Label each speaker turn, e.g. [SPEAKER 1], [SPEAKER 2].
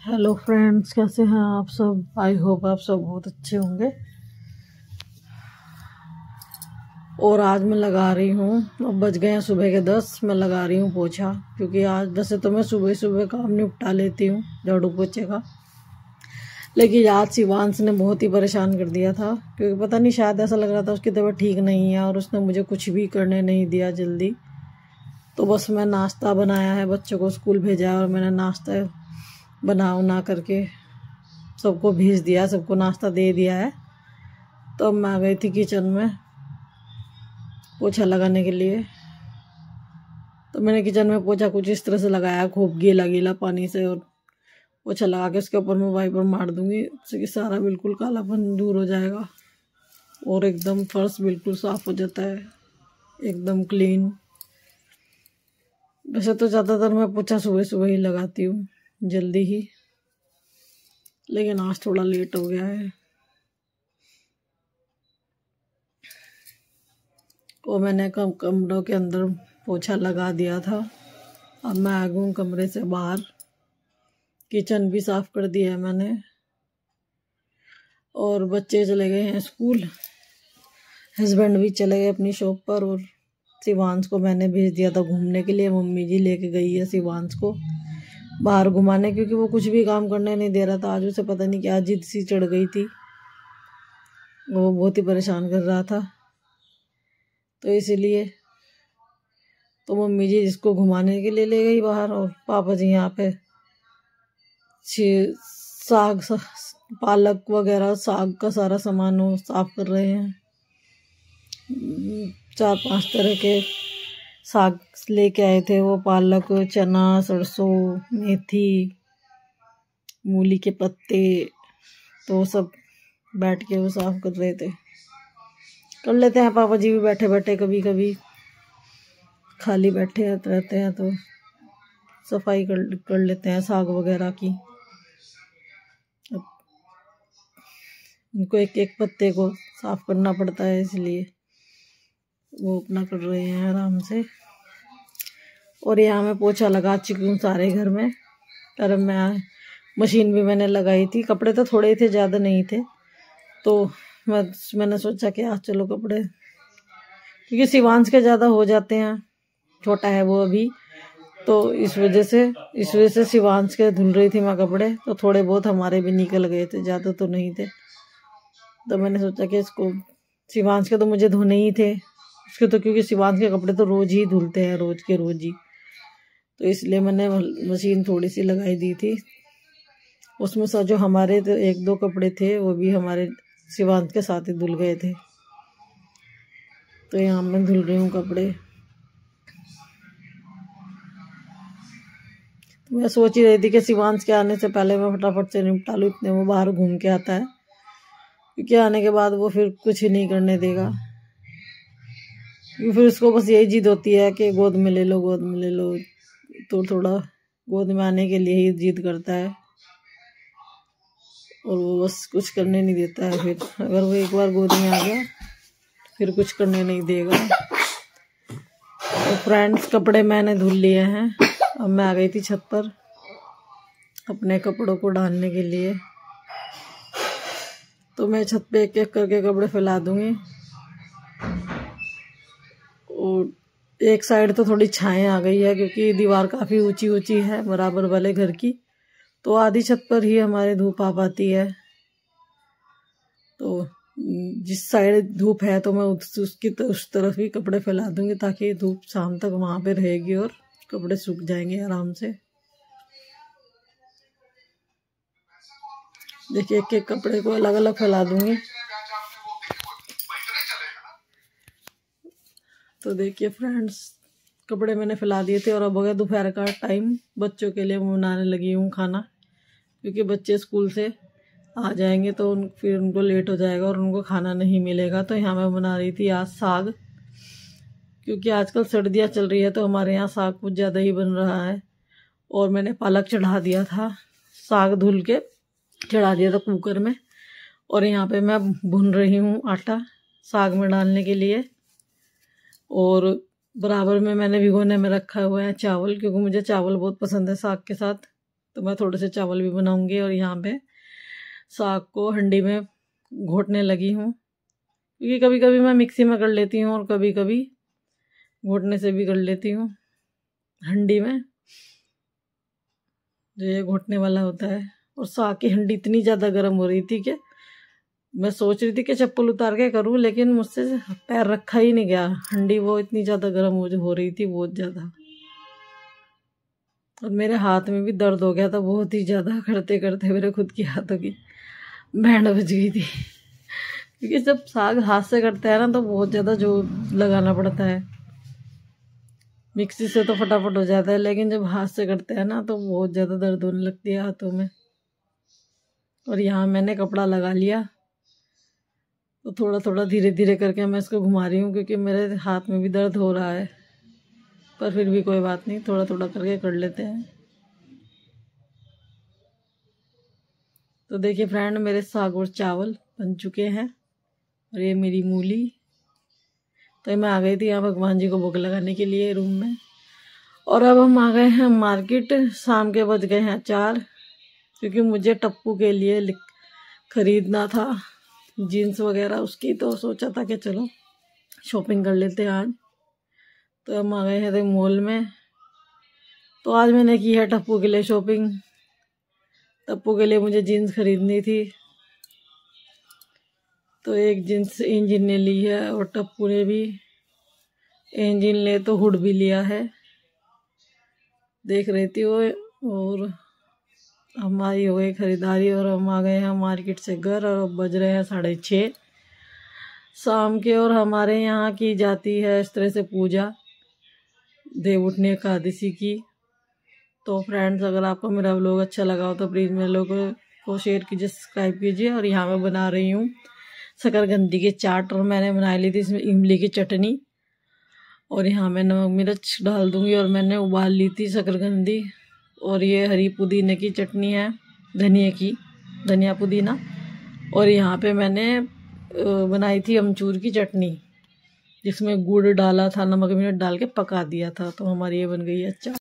[SPEAKER 1] Hello friends, कैसे हैं आप सब। आई होप आप सब बहुत अच्छे होंगे। और आज मैं लगा रही हूँ, अब बज गए हैं सुबह के 10। मैं लगा रही हूँ पोछा, क्योंकि आज वैसे तो मैं सुबह सुबह काम निपटा लेती हूँ झाड़ू पोछे का, लेकिन आज शिवांश ने बहुत ही परेशान कर दिया था। क्योंकि पता नहीं, शायद ऐसा लग रहा था उसकी तबीयत ठीक नहीं है और उसने मुझे कुछ भी करने नहीं दिया जल्दी। तो बस मैं नाश्ता बनाया है, बच्चों को स्कूल भेजा है और मैंने नाश्ता बना करके सबको भेज दिया, सबको नाश्ता दे दिया है। तो अब मैं आ गई थी किचन में पोछा लगाने के लिए। तो मैंने किचन में पोछा कुछ इस तरह से लगाया, खूब गीला गीला पानी से, और पोछा लगा के उसके ऊपर मैं वाइपर मार दूंगी, इससे कि सारा बिल्कुल कालापन दूर हो जाएगा और एकदम फर्श बिल्कुल साफ हो जाता है, एकदम क्लीन। वैसे तो ज़्यादातर मैं पोछा सुबह सुबह ही लगाती हूँ, जल्दी ही, लेकिन आज थोड़ा लेट हो गया है। वो मैंने कमरों के अंदर पोछा लगा दिया था। अब मैं आ गई हूँ कमरे से बाहर। किचन भी साफ कर दिया है मैंने, और बच्चे चले गए हैं स्कूल, हस्बैंड भी चले गए अपनी शॉप पर, और शिवांश को मैंने भेज दिया था घूमने के लिए। मम्मी जी लेके गई है शिवांश को बाहर घुमाने, क्योंकि वो कुछ भी काम करने नहीं दे रहा था। आज उसे पता नहीं क्या जिद सी चढ़ गई थी, वो बहुत ही परेशान कर रहा था। तो इसीलिए तो मम्मी जी जिसको घुमाने के लिए ले गई बाहर, और पापा जी यहाँ पे साग पालक वगैरह साग का सारा सामान वो साफ कर रहे हैं। 4-5 तरह के साग लेके आए थे वो, पालक, चना, सरसों, मेथी, मूली के पत्ते। तो सब बैठ के वो साफ कर रहे थे। कर लेते हैं पापा जी भी बैठे बैठे, कभी कभी खाली बैठे रहते हैं तो सफाई कर लेते हैं साग वगैरह की। उनको एक एक पत्ते को साफ करना पड़ता है, इसलिए वो अपना कर रहे हैं आराम से। और यहाँ मैं पोछा लगा चुकी हूँ सारे घर में। पर मैं मशीन भी मैंने लगाई थी, कपड़े तो थोड़े ही थे, ज़्यादा नहीं थे। तो मैंने सोचा कि आज चलो कपड़े, क्योंकि शिवांश के ज़्यादा हो जाते हैं, छोटा है वो अभी, तो इस वजह से शिवांश के धुल रही थी मैं कपड़े। तो थोड़े बहुत हमारे भी निकल गए थे, ज़्यादा तो नहीं थे। तो मैंने सोचा कि इसको, शिवांश के तो मुझे धोने ही थे उसके तो, क्योंकि शिवांश के कपड़े तो रोज़ ही धुलते हैं, रोज़ के रोज़ ही। तो इसलिए मैंने मशीन थोड़ी सी लगाई दी थी। उसमें से जो हमारे तो 1-2 कपड़े थे वो भी हमारे शिवांश के साथ ही धुल गए थे। तो यहाँ मैं धुल रही हूँ कपड़े। तो मैं सोच ही रही थी कि शिवांश के आने से पहले मैं फटाफट से निपटा लूँ, इतने वो बाहर घूम के आता है, क्योंकि आने के बाद वो फिर कुछ ही नहीं करने देगा। फिर उसको बस यही जिद होती है कि गोद में ले लो, गोद में ले लो। तो थोड़ा गोद में आने के लिए ही जिद करता है, और वो बस कुछ करने नहीं देता है। फिर अगर वो एक बार गोद में आ गया फिर कुछ करने नहीं देगा। तो फ्रेंड्स, कपड़े मैंने धुल लिए हैं। अब मैं आ गई थी छत पर अपने कपड़ों को डालने के लिए। तो मैं छत पे एक एक करके कपड़े फैला दूंगी। और एक साइड तो थोड़ी छाएं आ गई है, क्योंकि दीवार काफ़ी ऊंची ऊंची है बराबर वाले घर की, तो आधी छत पर ही हमारे धूप आ पाती है। तो जिस साइड धूप है तो मैं उस तरफ ही कपड़े फैला दूंगी, ताकि धूप शाम तक वहाँ पे रहेगी और कपड़े सूख जाएंगे आराम से। देखिए, एक एक कपड़े को अलग अलग फैला दूंगी। तो देखिए फ्रेंड्स, कपड़े मैंने फैला दिए थे, और अब हो गया दोपहर का टाइम। बच्चों के लिए मैं बनाने लगी हूँ खाना, क्योंकि बच्चे स्कूल से आ जाएंगे तो फिर उनको लेट हो जाएगा और उनको खाना नहीं मिलेगा। तो यहाँ मैं बना रही थी आज साग, क्योंकि आजकल सर्दियाँ चल रही है तो हमारे यहाँ साग कुछ ज़्यादा ही बन रहा है। और मैंने पालक चढ़ा दिया था, साग धुल के चढ़ा दिया था कुकर में। और यहाँ पे मैं भून रही हूँ आटा साग में डालने के लिए। और बराबर में मैंने भिगोने में रखा हुआ है चावल, क्योंकि मुझे चावल बहुत पसंद है साग के साथ। तो मैं थोड़े से चावल भी बनाऊंगी। और यहाँ पे साग को हंडी में घोटने लगी हूँ, क्योंकि कभी कभी मैं मिक्सी में कर लेती हूँ और कभी कभी घोटने से भी कर लेती हूँ। हंडी में जो ये घोटने वाला होता है। और साग की हंडी इतनी ज़्यादा गर्म हो रही थी कि मैं सोच रही थी कि चप्पल उतार के करूँ, लेकिन मुझसे पैर रखा ही नहीं गया। हंडी वो इतनी ज़्यादा गर्म हो रही थी, बहुत ज़्यादा। और मेरे हाथ में भी दर्द हो गया था बहुत ही ज़्यादा, करते करते मेरे खुद की हाथों की बैंड बज गई थी। क्योंकि जब साग हाथ से करते हैं ना तो बहुत ज़्यादा जोर लगाना पड़ता है। मिक्सी से तो फटाफट हो जाता है, लेकिन जब हाथ से करते हैं ना तो बहुत ज़्यादा दर्द होने लगती है हाथों में। और यहाँ मैंने कपड़ा लगा लिया, तो थोड़ा थोड़ा धीरे धीरे करके मैं इसको घुमा रही हूँ, क्योंकि मेरे हाथ में भी दर्द हो रहा है। पर फिर भी कोई बात नहीं, थोड़ा थोड़ा करके कर लेते हैं। तो देखिए फ्रेंड, मेरे साग और चावल बन चुके हैं। और ये मेरी मूली। तो मैं आ गई थी यहाँ भगवान जी को भोग लगाने के लिए रूम में। और अब हम आ गए हैं मार्केट। शाम के बज गए हैं 4, क्योंकि मुझे टप्पू के लिए खरीदना था जीन्स वगैरह उसकी। तो सोचा था कि चलो शॉपिंग कर लेते हैं आज। तो हम आ गए हैं मॉल में। तो आज मैंने की है टप्पू के लिए शॉपिंग। टप्पू के लिए मुझे जीन्स खरीदनी थी, तो एक जीन्स इंजन ने ली है और टप्पू ने भी। इंजन ले तो हुड भी लिया है, देख रही थी वो। और हमारी हो गई खरीदारी और हम आ गए हैं मार्केट से घर। और अब बज रहे हैं 6:30 शाम के। और हमारे यहाँ की जाती है इस तरह से पूजा देव उठनी एकादशी की। तो फ्रेंड्स, अगर आपको मेरा व्लॉग अच्छा लगा हो तो प्लीज़ मेरे लोगों को शेयर कीजिए, सब्सक्राइब कीजिए। और यहाँ मैं बना रही हूँ शकरकंदी की चाट। और मैंने बना ली थी इसमें इमली की चटनी। और यहाँ मैं नमक मिर्च डाल दूँगी। और मैंने उबाल ली थी शकरकंदी। और ये हरी पुदीने की चटनी है, धनिया की, धनिया पुदीना। और यहाँ पे मैंने बनाई थी अमचूर की चटनी, जिसमें गुड़ डाला था, नमक मिर्च डाल के पका दिया था। तो हमारी ये बन गई है चाट।